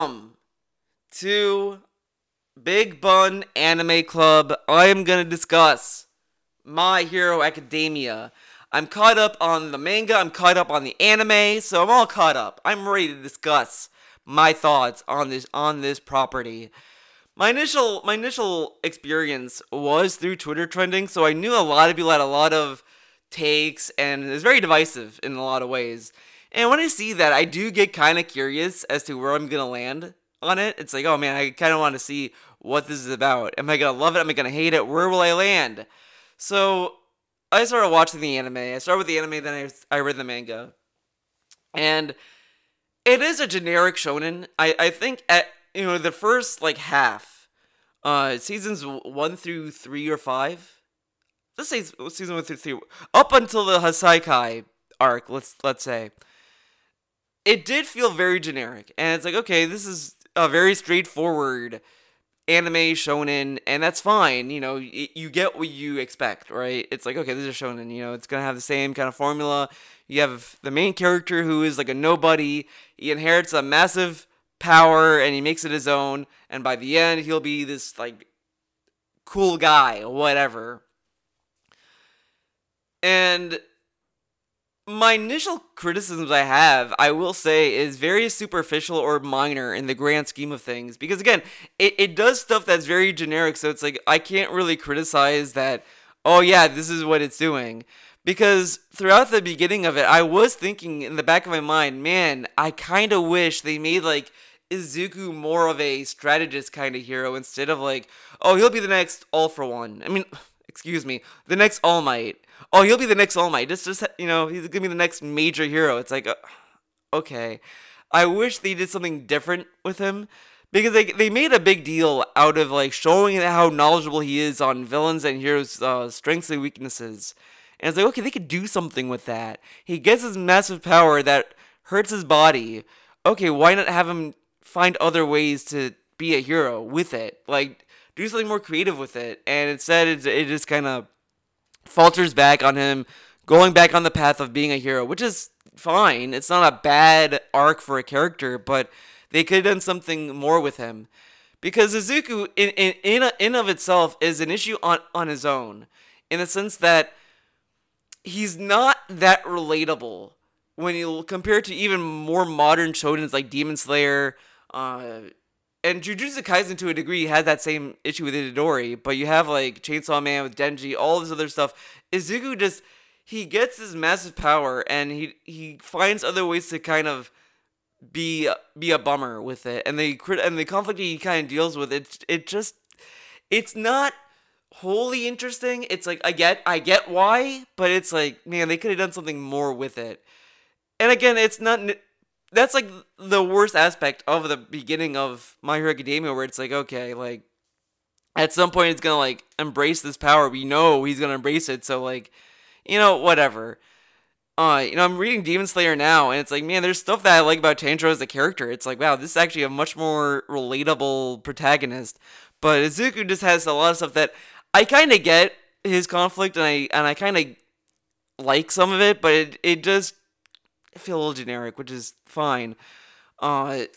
To Big Bun Anime Club. I am going to discuss My Hero Academia. I'm caught up on the manga, I'm caught up on the anime, so I'm all caught up. I'm ready to discuss my thoughts on this property. My initial experience was through Twitter trending, so I knew a lot of people had a lot of takes, and it's very divisive in a lot of ways. And when I see that, I do get kind of curious as to where I'm gonna land on it. It's like, oh man, I kind of want to see what this is about. Am I gonna love it? Am I gonna hate it? Where will I land? So I started watching the anime. I started with the anime, then I read the manga, and it is a generic shonen. I think at the first like half, seasons 1 through 3 or 5. Let's say season 1 through 3, up until the Hasaikai arc. Let's say it did feel very generic, and it's like, okay, this is a very straightforward anime shonen, and that's fine. You get what you expect, right? It's like, okay, this is a shonen. It's gonna have the same kind of formula. You have the main character who is like a nobody. He inherits a massive power, and he makes it his own. And by the end, he'll be this like cool guy, or whatever. And my initial criticisms I have, I will say, is very superficial or minor in the grand scheme of things. Because again, it does stuff that's very generic, so it's like I can't really criticize that, oh yeah, this is what it's doing. Because throughout the beginning of it, I was thinking in the back of my mind, man, I kind of wish they made like Izuku more of a strategist kind of hero instead of like, oh, he'll be the next All for One. I mean, excuse me, the next All Might. Oh, he'll be the next All Might. He's gonna be the next major hero. It's like, okay. I wish they did something different with him because they made a big deal out of like showing how knowledgeable he is on villains and heroes' strengths and weaknesses. And it's like, okay, they could do something with that. He gets his massive power that hurts his body. Okay, why not have him find other ways to be a hero with it? Like, do something more creative with it. And instead, it just kind of falters back on him going back on the path of being a hero, which is fine. It's not a bad arc for a character, but they could have done something more with him. Because Izuku, in of itself, is an issue on his own, in the sense that he's not that relatable when you compare it to even more modern shonens like Demon Slayer, and Jujutsu Kaisen to a degree has that same issue with Itadori, but you have like Chainsaw Man with Denji, all this other stuff. Izuku just, he gets this massive power, and he finds other ways to kind of be a bummer with it, and the conflict he kind of deals with it's not wholly interesting. It's like I get why, but it's like, man, they could have done something more with it. And again, it's not. That's like the worst aspect of the beginning of My Hero Academia, where it's like, okay, like at some point it's gonna like embrace this power. We know he's gonna embrace it, so like, whatever. I'm reading Demon Slayer now, and it's like, man, there's stuff that I like about Tanjiro as a character. It's like, wow, this is actually a much more relatable protagonist. But Izuku just has a lot of stuff that I kind of get his conflict, and I kind of like some of it, but it just feel a little generic, which is fine. But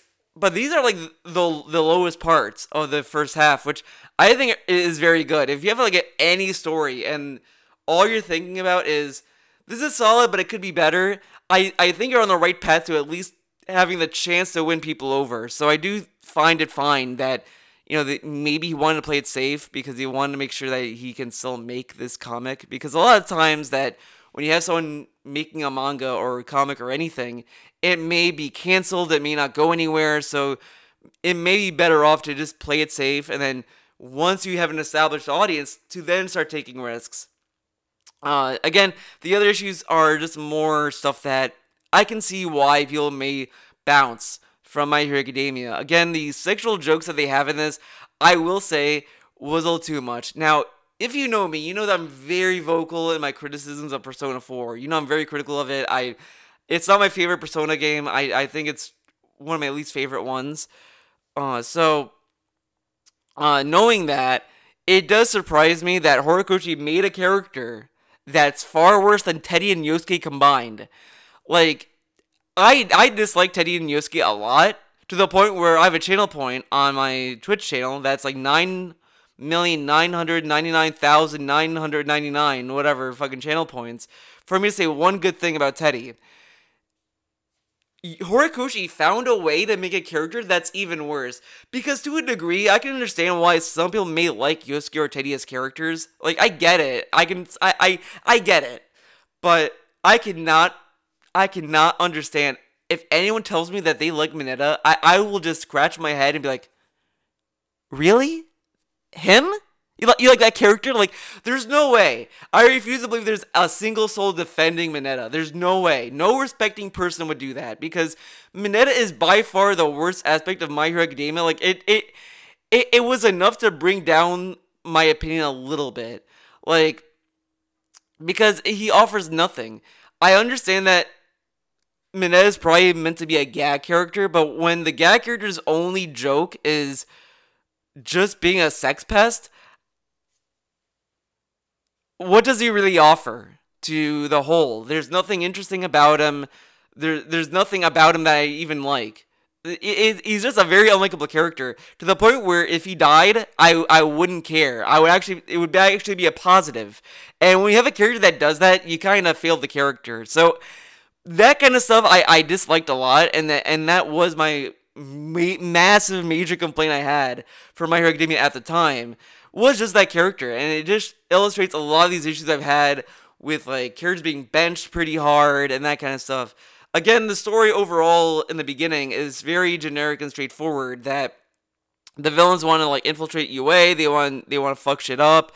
these are like the lowest parts of the first half, which I think is very good. If you have like any story and all you're thinking about is this is solid, but it could be better, I think you're on the right path to at least having the chance to win people over. So I do find it fine that that maybe he wanted to play it safe because he wanted to make sure that he can still make this comic. Because a lot of times that when you have someone making a manga or a comic or anything, it may be canceled, it may not go anywhere, so it may be better off to just play it safe, and then once you have an established audience, to then start taking risks. Again, the other issues are just more stuff that I can see why people may bounce from My Hero Academia. Again, the sexual jokes that they have in this, I will say, was a little too much. Now, if you know me, you know that I'm very vocal in my criticisms of Persona 4. I'm very critical of it. It's not my favorite Persona game. I think it's one of my least favorite ones. Knowing that, it does surprise me that Horikoshi made a character that's far worse than Teddy and Yosuke combined. Like, I dislike Teddy and Yosuke a lot, to the point where I have a channel point on my Twitch channel that's like 9,999,999, whatever fucking channel points, for me to say one good thing about Teddy. Horikoshi found a way to make a character that's even worse. Because to a degree, I can understand why some people may like Yosuke or Teddy as characters. Like, I get it. I get it. But I cannot understand. If anyone tells me that they like Mineta, I will just scratch my head and be like, really? Him? You like that character? Like, there's no way. I refuse to believe there's a single soul defending Mineta. There's no way. No respecting person would do that, because Mineta is by far the worst aspect of My Hero Academia. Like, it was enough to bring down my opinion a little bit. Like, because he offers nothing. I understand that Mineta is probably meant to be a gag character, but when the gag character's only joke is just being a sex pest, what does he really offer to the whole? There's nothing interesting about him. There's nothing about him that I even like. He's just a very unlikable character, to the point where if he died, I wouldn't care. It would actually be a positive. And when you have a character that does that, you kind of fail the character. So that kind of stuff I disliked a lot, and that was my massive major complaint I had for My Hero Academia at the time, was just that character. And it just illustrates a lot of these issues I've had with, like, characters being benched pretty hard and that kind of stuff. Again, the story overall in the beginning is very generic and straightforward, that the villains want to, like, infiltrate UA, they want to fuck shit up.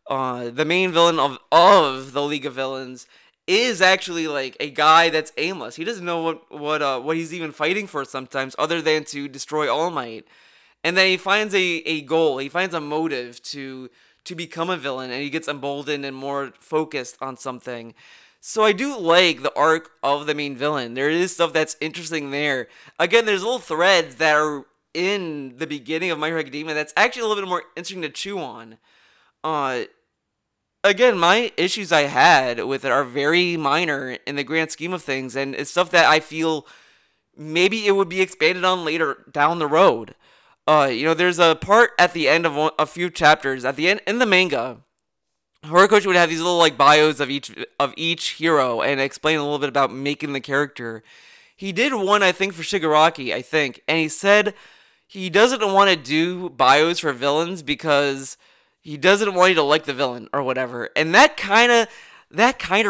The main villain of the League of Villains is actually, like, a guy that's aimless. He doesn't know what he's even fighting for sometimes, other than to destroy All Might. And then he finds a goal, he finds a motive to become a villain, and he gets emboldened and more focused on something. So I do like the arc of the main villain. There is stuff that's interesting there. Again, there's little threads that are in the beginning of My Hero Academia that's actually a little bit more interesting to chew on. Again, my issues I had with it are very minor in the grand scheme of things, and it's stuff that I feel maybe it would be expanded on later down the road. There's a part at the end of a few chapters, at the end in the manga, Horikoshi would have these little, like, bios of each hero and explain a little bit about making the character. He did one, I think, for Shigaraki, and he said he doesn't want to do bios for villains because he doesn't want you to like the villain or whatever. And that kind of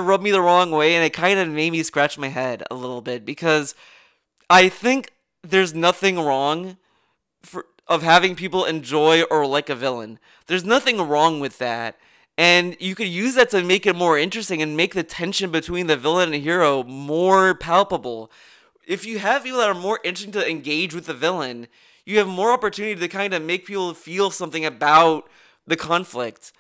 rubbed me the wrong way, and it kind of made me scratch my head a little bit, because I think there's nothing wrong of having people enjoy or like a villain. There's nothing wrong with that. And you could use that to make it more interesting and make the tension between the villain and hero more palpable. If you have people that are more interesting to engage with the villain, you have more opportunity to kind of make people feel something about the conflict.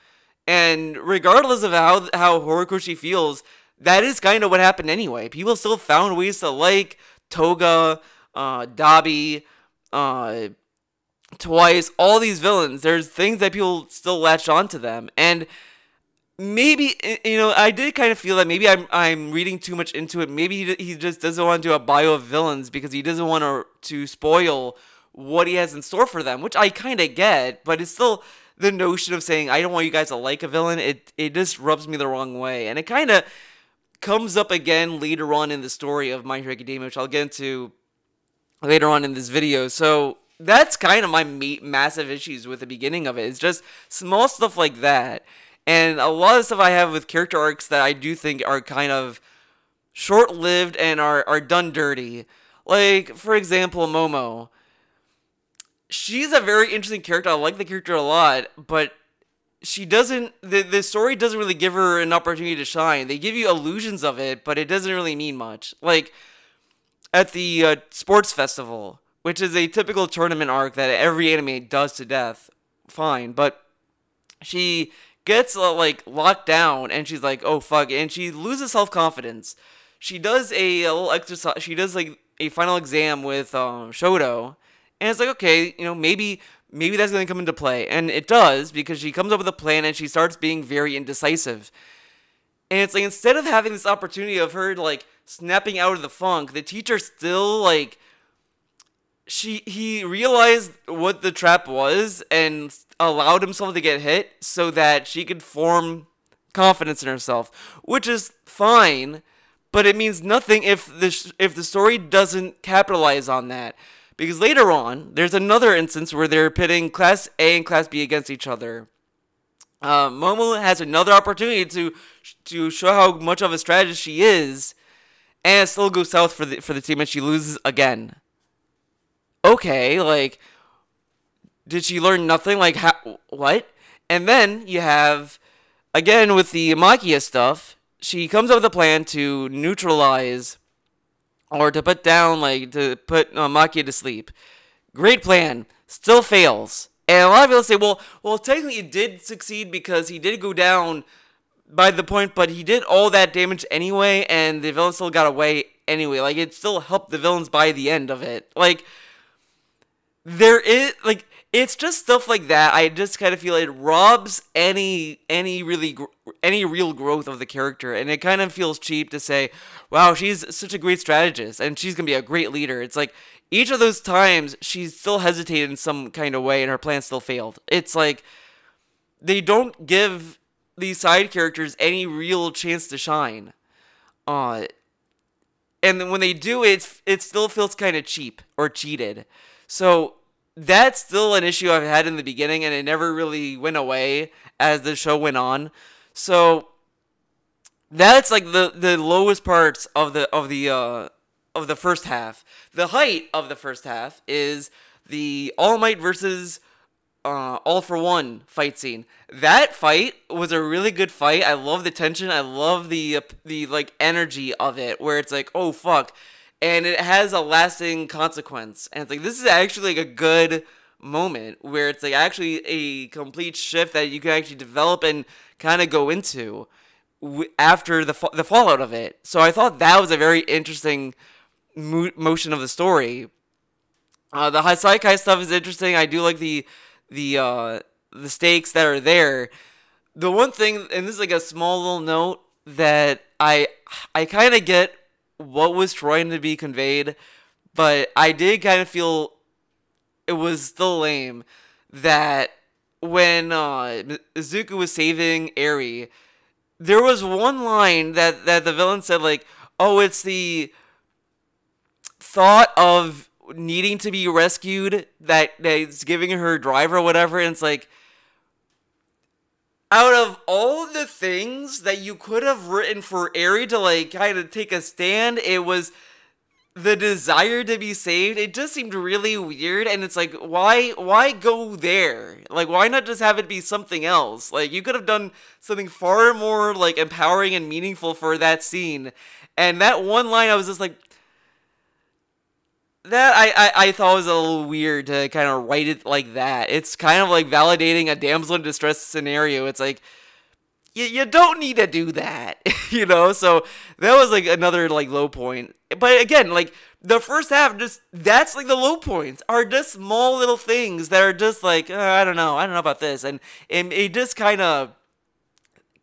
And regardless of how Horikoshi feels, that is kind of what happened anyway. People still found ways to like Toga, Dabi, Twice, all these villains. There's things that people still latch onto them. And maybe, I did kind of feel that maybe I'm reading too much into it. Maybe he just doesn't want to do a bio of villains because he doesn't want to spoil what he has in store for them, which I kind of get, but it's still the notion of saying, I don't want you guys to like a villain, it just rubs me the wrong way. And it kind of comes up again later on in the story of My Hero Academia, which I'll get into later on in this video. So that's kind of my massive issues with the beginning of it. It's just small stuff like that. And a lot of stuff I have with character arcs that I do think are kind of short-lived and are done dirty. Like, for example, Momo. She's a very interesting character. I like the character a lot, but she doesn't, the story doesn't really give her an opportunity to shine. They give you illusions of it, but it doesn't really mean much. Like, at the sports festival, which is a typical tournament arc that every anime does to death, fine, but she gets, locked down, and she's like, oh, fuck, and she loses self-confidence. She does a little exercise, she does, a final exam with Shoto, and it's like, okay, maybe that's going to come into play. And it does, because she comes up with a plan and she starts being very indecisive. And it's like, instead of having this opportunity of her, snapping out of the funk, the teacher still, he realized what the trap was and allowed himself to get hit so that she could form confidence in herself, which is fine, but it means nothing if the story doesn't capitalize on that. Because later on, there's another instance where they're pitting Class A and Class B against each other. Momo has another opportunity to show how much of a strategist she is, and it still goes south for the team, and she loses again. Okay, like, did she learn nothing? Like, what? And then you have, again, with the Makia stuff, she comes up with a plan to neutralize, or to put down, like, to put Makia to sleep. Great plan. Still fails. And a lot of people say, well, technically it did succeed because he did go down by the point, but he did all that damage anyway, and the villain still got away anyway. Like, it still helped the villains by the end of it. Like, there is, like, it's just stuff like that. I just kind of feel it robs any real growth of the character, and it kind of feels cheap to say, wow, she's such a great strategist and she's gonna be a great leader. It's like each of those times she still hesitated in some kind of way and her plan still failed. It's like they don't give these side characters any real chance to shine. And then when they do, it still feels kind of cheap or cheated. So that's still an issue I've had in the beginning, and it never really went away as the show went on. So that's like the lowest parts of the first half. The height of the first half is the All Might versus All For One fight scene. That fight was a really good fight. I love the tension. I love the like energy of it, where it's like, oh fuck. And it has a lasting consequence. And it's like, this is actually like a good moment where it's like actually a complete shift that you can actually develop and kind of go into after the fallout of it. So I thought that was a very interesting motion of the story. The Hasaikai stuff is interesting. I do like the stakes that are there. The one thing, and this is like a small little note, that I kind of get what was trying to be conveyed, but I did kind of feel it was still lame that when Izuku was saving Eri, there was one line that the villain said, like, oh, it's the thought of needing to be rescued that's giving her drive or whatever, and it's like, out of all the things that you could have written for Eri to, like, kind of take a stand, it was the desire to be saved. It just seemed really weird, and it's like, why go there? Like, why not just have it be something else? Like, you could have done something far more, like, empowering and meaningful for that scene. And that one line, I was just like, that I thought was a little weird to kind of write it like that. It's kind of like validating a damsel in distress scenario. It's like, you don't need to do that, you know? So that was like another like low point. But again, like the first half, just that's like the low points are just small little things that are just like, I don't know about this. And it just kind of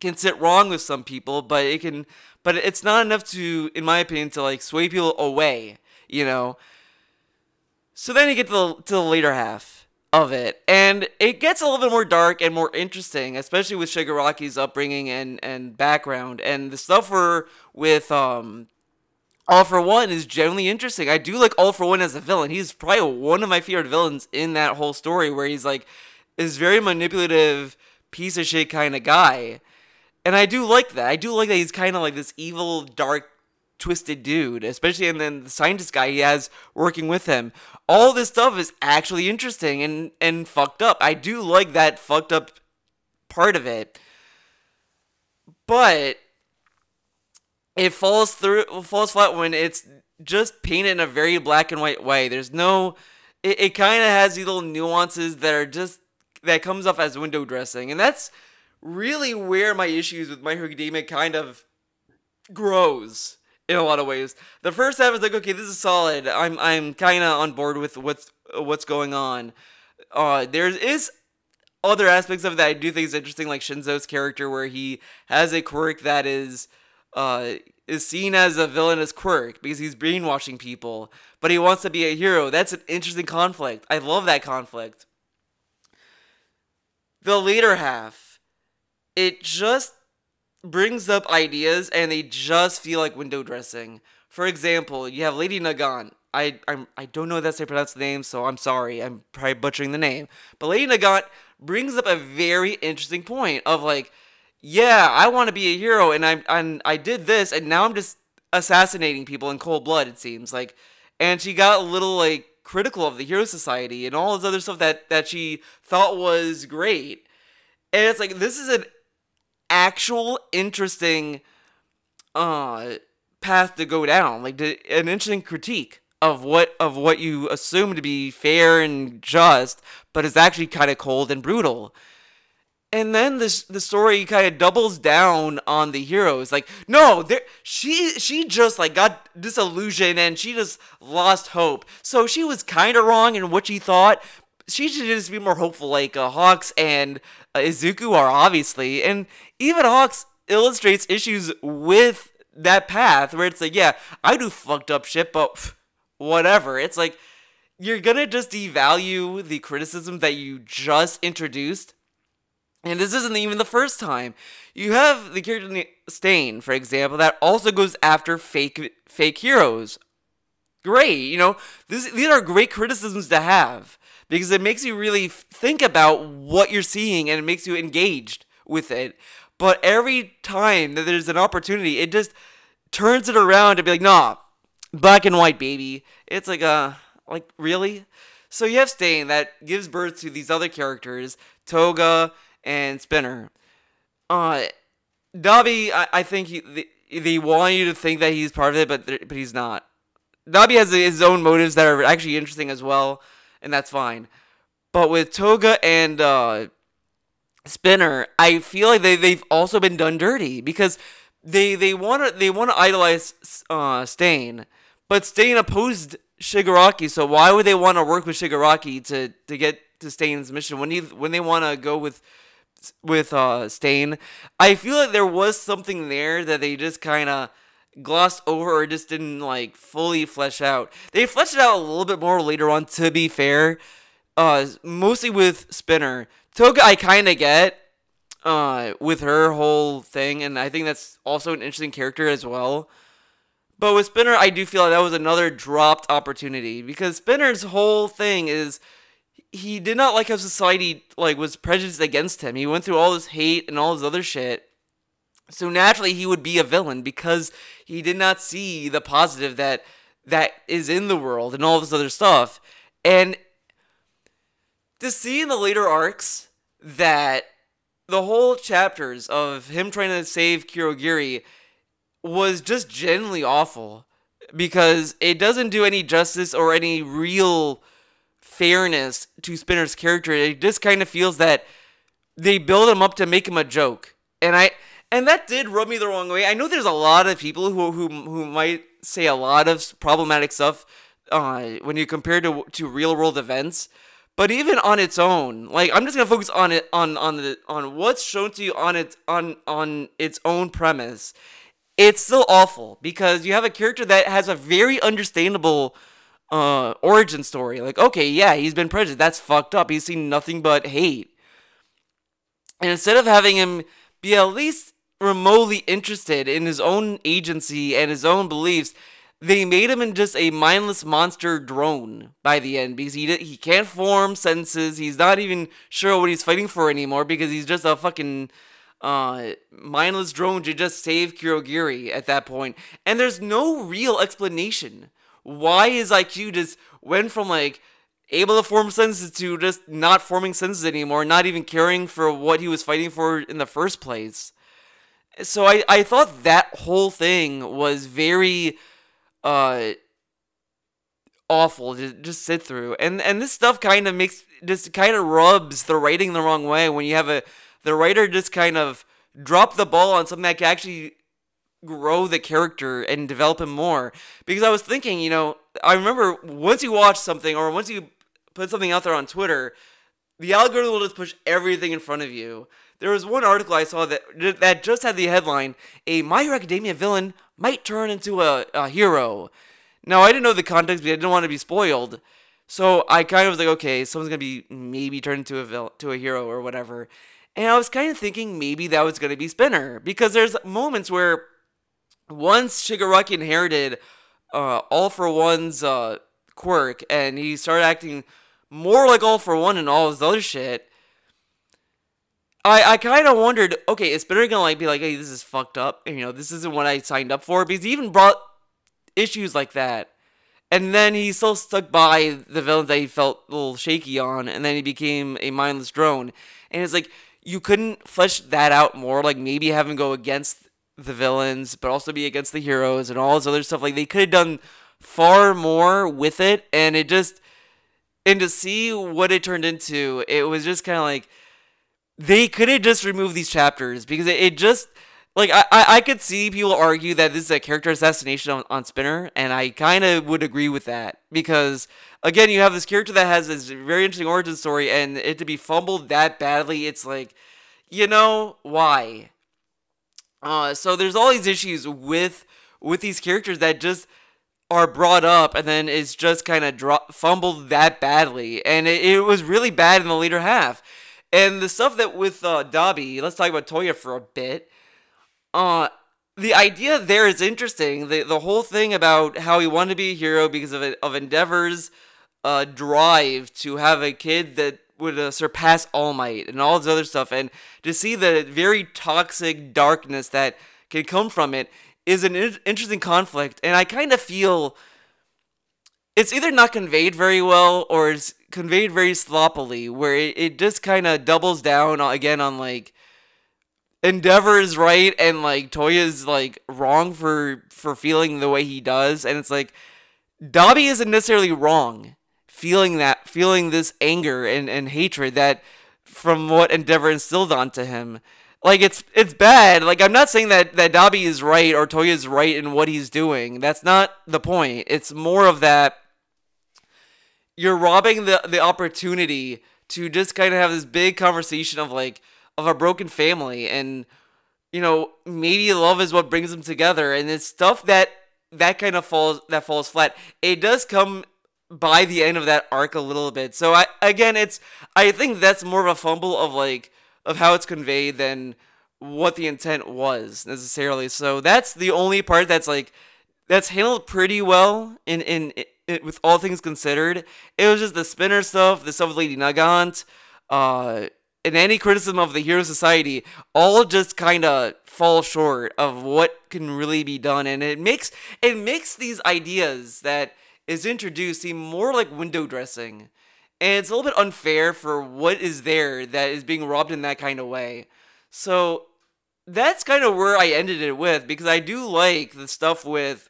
can sit wrong with some people, but it's not enough to, in my opinion, to like sway people away, you know? So then you get to the later half of it, and it gets a little bit more dark and more interesting, especially with Shigaraki's upbringing and background. And the stuff with All For One is genuinely interesting. I do like All For One as a villain. He's probably one of my favorite villains in that whole story, where he's like this very manipulative piece of shit kind of guy. And I do like that. I do like that he's kind of like this evil, dark, twisted dude, especially, and then the scientist guy he has working with him. All this stuff is actually interesting and fucked up. I do like that fucked up part of it, but it falls flat when it's just painted in a very black and white way. There's no, it kind of has these little nuances that are just, that comes off as window dressing, and that's really where my issues with My Hero Academia kind of grows. In a lot of ways, the first half is like, okay, this is solid. I'm kind of on board with what's going on. There is other aspects of it that I do think is interesting, like Shinzo's character, where he has a quirk that is is seen as a villainous quirk because he's brainwashing people, but he wants to be a hero. That's an interesting conflict. I love that conflict. The later half, it just brings up ideas and they just feel like window dressing. For example, you have Lady Nagant. I don't know if that's how you pronounce the name, so I'm sorry. I'm probably butchering the name. But Lady Nagant brings up a very interesting point of like, yeah, I want to be a hero, and I did this, and now I'm just assassinating people in cold blood. It seems like, and she got a little like critical of the Hero Society and all this other stuff that she thought was great. And it's like, this is an actual interesting path to go down, like an interesting critique of what you assume to be fair and just, but is actually kind of cold and brutal. And then the story kind of doubles down on the heroes. Like, no, she just like got disillusioned and she just lost hope. So she was kind of wrong in what she thought. She should just be more hopeful, like Hawks and Izuku are, obviously. And even Hawks illustrates issues with that path where it's like, yeah, I do fucked up shit, but whatever. It's like, you're gonna just devalue the criticism that you just introduced. And this isn't even the first time. You have the character Stain, for example, that also goes after fake heroes. Great, you know, these are great criticisms to have because it makes you really think about what you're seeing and it makes you engaged with it. But every time that there's an opportunity, it just turns it around to be like, nah, black and white, baby. It's like, really? So you have Stain that gives birth to these other characters, Toga and Spinner. Dabi, I think they want you to think that he's part of it, but he's not. Dabi has his own motives that are actually interesting as well, and that's fine. But with Toga and Spinner, I feel like they've also been done dirty because they want to idolize Stain, but Stain opposed Shigaraki. So why would they want to work with Shigaraki to get to Stain's mission when they want to go with Stain? I feel like there was something there that they just kind of glossed over or just didn't like fully flesh out. They fleshed it out a little bit more later on, to be fair. Mostly with Spinner. Toga I kind of get with her whole thing, and I think that's also an interesting character as well. But with Spinner, I do feel like that was another dropped opportunity because Spinner's whole thing is he did not like how society like was prejudiced against him. He went through all this hate and all this other shit. So naturally he would be a villain because he did not see the positive that is in the world and all this other stuff. And to see in the later arcs that the whole chapters of him trying to save Kurogiri was just genuinely awful because it doesn't do any justice or any real fairness to Spinner's character. It just kind of feels that they build him up to make him a joke, and that did rub me the wrong way. I know there's a lot of people who might say a lot of problematic stuff when you compare to real world events, but even on its own, like I'm just gonna focus on it on what's shown to you on its own premise. It's still awful because you have a character that has a very understandable origin story. Like, okay, yeah, he's been prejudiced. That's fucked up. He's seen nothing but hate. And instead of having him be at least remotely interested in his own agency and his own beliefs, they made him in just a mindless monster drone by the end because he can't form sentences. He's not even sure what he's fighting for anymore because he's just a fucking mindless drone to just save Kurogiri at that point. And there's no real explanation. Why his IQ just went from like able to form sentences to just not forming sentences anymore, not even caring for what he was fighting for in the first place. So I thought that whole thing was very awful to just sit through. And this stuff kind of rubs the writing the wrong way when you have the writer just kind of drop the ball on something that can actually grow the character and develop him more. Because I was thinking, I remember once you watch something or once you put something out there on Twitter, the algorithm will just push everything in front of you. There was one article I saw that just had the headline, "A My Hero Academia villain might turn into a hero." Now, I didn't know the context, but I didn't want to be spoiled. So I kind of was like, okay, someone's going to be maybe turned into to a hero or whatever. And I was kind of thinking maybe that was going to be Spinner. Because there's moments where once Shigaraki inherited All For One's quirk, and he started acting more like All For One and all his other shit, I kind of wondered, okay, is Spinner gonna be like, hey, this is fucked up, this isn't what I signed up for? Because he even brought issues like that, and then he still stuck by the villains that he felt a little shaky on, and then he became a mindless drone. And it's like, you couldn't flesh that out more, like maybe have him go against the villains, but also be against the heroes and all this other stuff. Like, they could have done far more with it, and to see what it turned into, it was just kind of like, they could have just removed these chapters, because it just, like, I could see people argue that this is a character assassination on Spinner, and I kind of would agree with that, because, again, you have this character that has this very interesting origin story, and it to be fumbled that badly, it's like, why? So there's all these issues with these characters that just are brought up, and then it's just kind of fumbled that badly, and it was really bad in the later half. And the stuff that with Dabi, let's talk about Toya for a bit. The idea there is interesting. The whole thing about how he wanted to be a hero because of Endeavor's drive to have a kid that would surpass All Might and all this other stuff, and to see the very toxic darkness that can come from it is an interesting conflict. And I kind of feel it's either not conveyed very well or it's conveyed very sloppily, where it just kind of doubles down again on, like, Endeavor is right and, like, Toya is, like, wrong for feeling the way he does. And it's like, Dabi isn't necessarily wrong feeling this anger and hatred that from what Endeavor instilled onto him. Like, it's bad. Like, I'm not saying that Dabi is right or Toya is right in what he's doing. That's not the point. It's more of that you're robbing the opportunity to just kind of have this big conversation of, like, of a broken family, and maybe love is what brings them together, and it's stuff that kind of falls flat. It does come by the end of that arc a little bit. So I think that's more of a fumble of how it's conveyed than what the intent was necessarily. So that's the only part that's handled pretty well in with all things considered. It was just the Spinner stuff, the stuff with Lady Nagant, and any criticism of the Hero Society, all just kind of fall short of what can really be done. And it makes these ideas that is introduced seem more like window dressing. And it's a little bit unfair for what is there that is being robbed in that kind of way. So that's kind of where I ended it with, because I do like the stuff with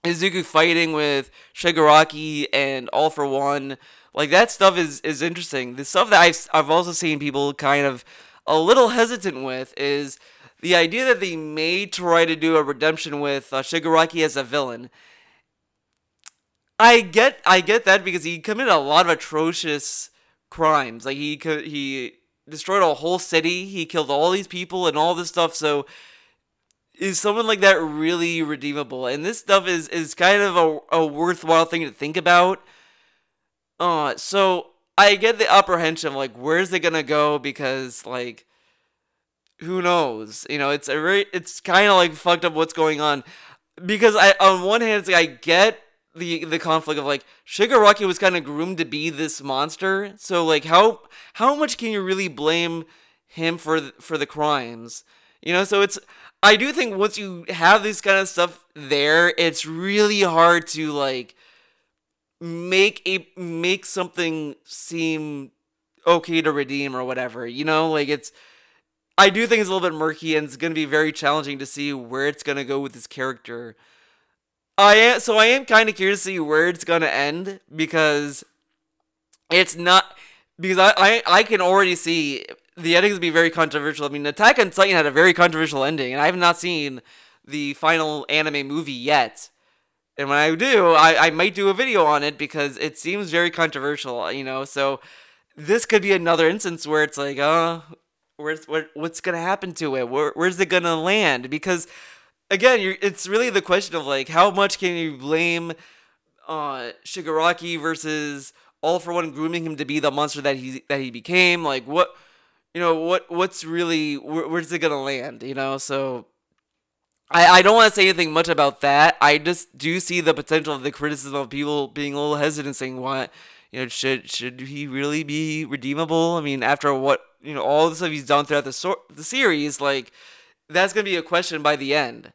Izuku fighting with Shigaraki and All For One. Like, that stuff is interesting. The stuff that I've also seen people kind of a little hesitant with is the idea that they may try to do a redemption with Shigaraki as a villain. I get that, because he committed a lot of atrocious crimes. Like, he destroyed a whole city, he killed all these people and all this stuff. So is someone like that really redeemable? And this stuff is kind of a worthwhile thing to think about. So I get the apprehension of, like, where's it gonna go? Because, like, who knows? It's kind of like fucked up what's going on. Because on one hand, it's like, I get the conflict of, like, Shigaraki was kind of groomed to be this monster. So, like, how much can you really blame him for the crimes? So I do think once you have this kind of stuff there, it's really hard to, like, make something seem okay to redeem or whatever. Like, I do think it's a little bit murky, and it's going to be very challenging to see where it's going to go with this character. I am kind of curious to see where it's going to end, because it's not, because I can already see the ending is be very controversial. I mean, Attack on Titan had a very controversial ending, and I have not seen the final anime movie yet. And when I do, I might do a video on it, because it seems very controversial, So this could be another instance where it's like, what's gonna happen to it? Where's it gonna land? Because again, it's really the question of like, how much can you blame Shigaraki versus All for One grooming him to be the monster that he became? Like, what's really where's it gonna land? So I don't want to say anything much about that. I just do see the potential of the criticism of people being a little hesitant, saying, "What, should he really be redeemable?" I mean, after what all the stuff he's done throughout the series, like that's gonna be a question by the end.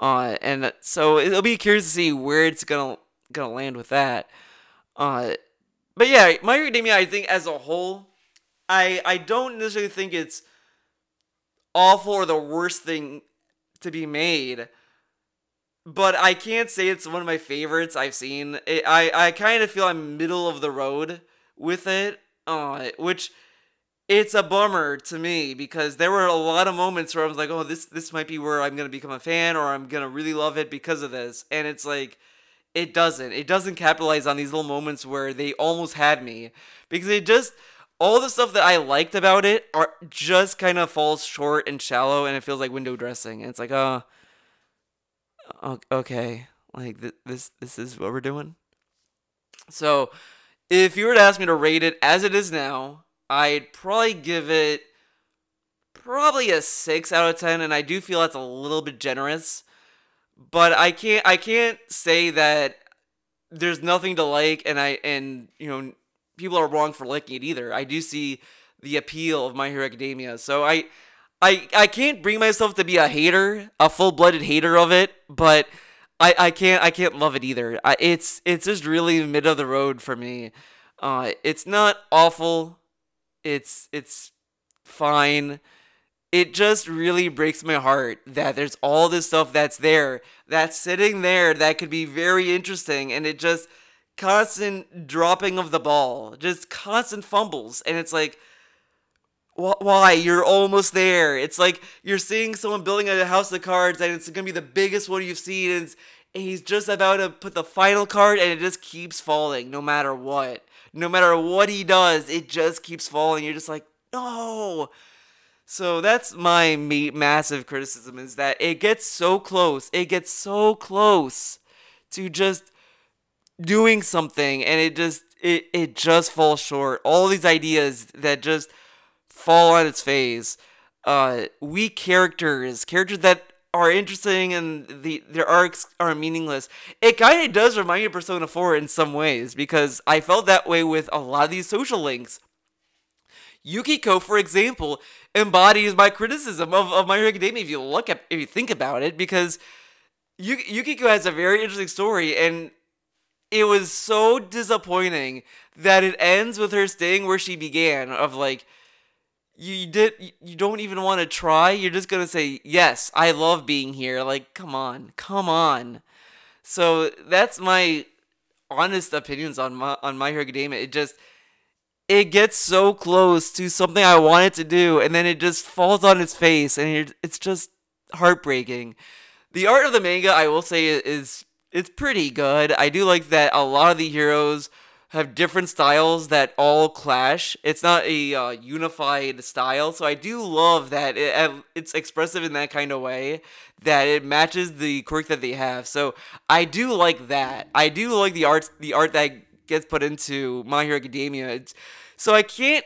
And so it'll be curious to see where it's gonna land with that. Uh, but yeah, My Hero Academia, I think as a whole, I don't necessarily think it's awful or the worst thing to be made, but I can't say it's one of my favorites I've seen. I kind of feel I'm middle of the road with it, which it's a bummer to me because there were a lot of moments where I was like, oh, this might be where I'm gonna become a fan or I'm gonna really love it because of this, and it's like it doesn't capitalize on these little moments where they almost had me because it just all the stuff that I liked about it are just kind of falls short and shallow, and it feels like window dressing. And it's like, oh, okay, like this is what we're doing. So, if you were to ask me to rate it as it is now, I'd probably give it probably a 6 out of 10, and I do feel that's a little bit generous. But I can't say that there's nothing to like, and people are wrong for liking it either. I do see the appeal of My Hero Academia, so I can't bring myself to be a hater, a full-blooded hater of it, but I can't love it either. It's just really mid of the road for me. It's not awful. It's fine. It just really breaks my heart that there's all this stuff that's sitting there that could be very interesting, and it just constant dropping of the ball, just constant fumbles, and it's like, why? You're almost there. It's like you're seeing someone building a house of cards, and it's gonna be the biggest one you've seen, and he's just about to put the final card, and it just keeps falling, no matter what. No matter what he does, it just keeps falling. You're just like, no. So that's my massive criticism, is that it gets so close. It gets so close to just doing something, and it just falls short. All these ideas that just fall on its face. Weak characters that are interesting and their arcs are meaningless. It kind of does remind me of Persona 4 in some ways, because I felt that way with a lot of these social links. Yukiko, for example, embodies my criticism of My Hero Academia if you think about it, because Yukiko has a very interesting story, and it was so disappointing that it ends with her staying where she began, of like, you don't even want to try, you're just gonna say, yes, I love being here. Like, come on. So that's my honest opinions on My Hero Academia. It gets so close to something I wanted to do, and then it just falls on its face, and it's just heartbreaking. The art of the manga, I will say, it's pretty good. I do like that a lot of the heroes have different styles that all clash. It's not a unified style, so I do love that it's expressive in that kind of way, that it matches the quirk that they have. So I do like that. I do like the art that gets put into My Hero Academia. So I can't.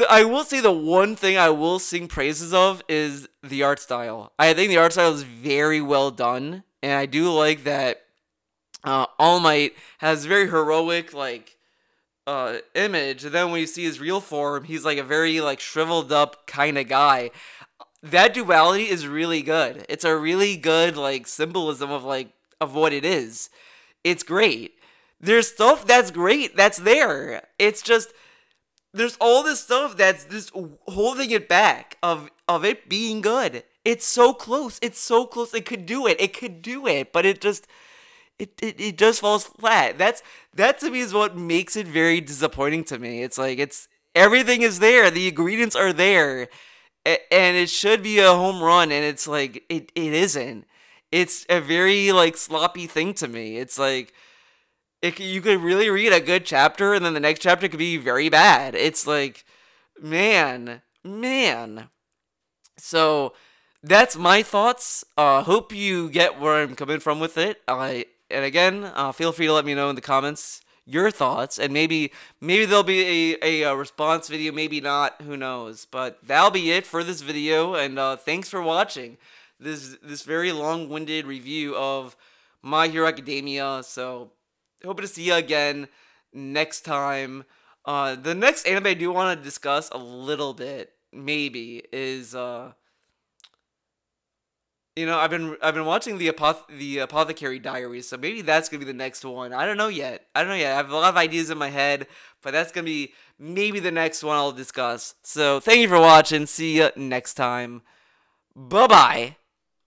I will say the one thing I will sing praises of is the art style. I think the art style is very well done, and I do like that. All Might has very heroic image, and then when you see his real form, he's like a very like shriveled up kind of guy. That duality is really good. It's a really good like symbolism of what it is. It's great. There's stuff that's great that's there. It's just there's all this stuff that's just holding it back of it being good. It's so close. It's so close. It could do it. It could do it, but it just falls flat. That to me is what makes it very disappointing to me. It's like everything is there. The ingredients are there, and it should be a home run, and it's like it isn't. It's a very like sloppy thing to me. It's like You could really read a good chapter, and then the next chapter could be very bad. It's like, man. So that's my thoughts. Hope you get where I'm coming from with it. And again, feel free to let me know in the comments your thoughts, and maybe there'll be a response video, maybe not. Who knows? But that'll be it for this video, and thanks for watching this very long-winded review of My Hero Academia. So hope to see you again next time. The next anime I do want to discuss a little bit, maybe, is I've been watching the Apothecary Diaries, so maybe that's gonna be the next one. I don't know yet. I have a lot of ideas in my head, but that's gonna be maybe the next one I'll discuss. So thank you for watching. See you next time. Bye bye.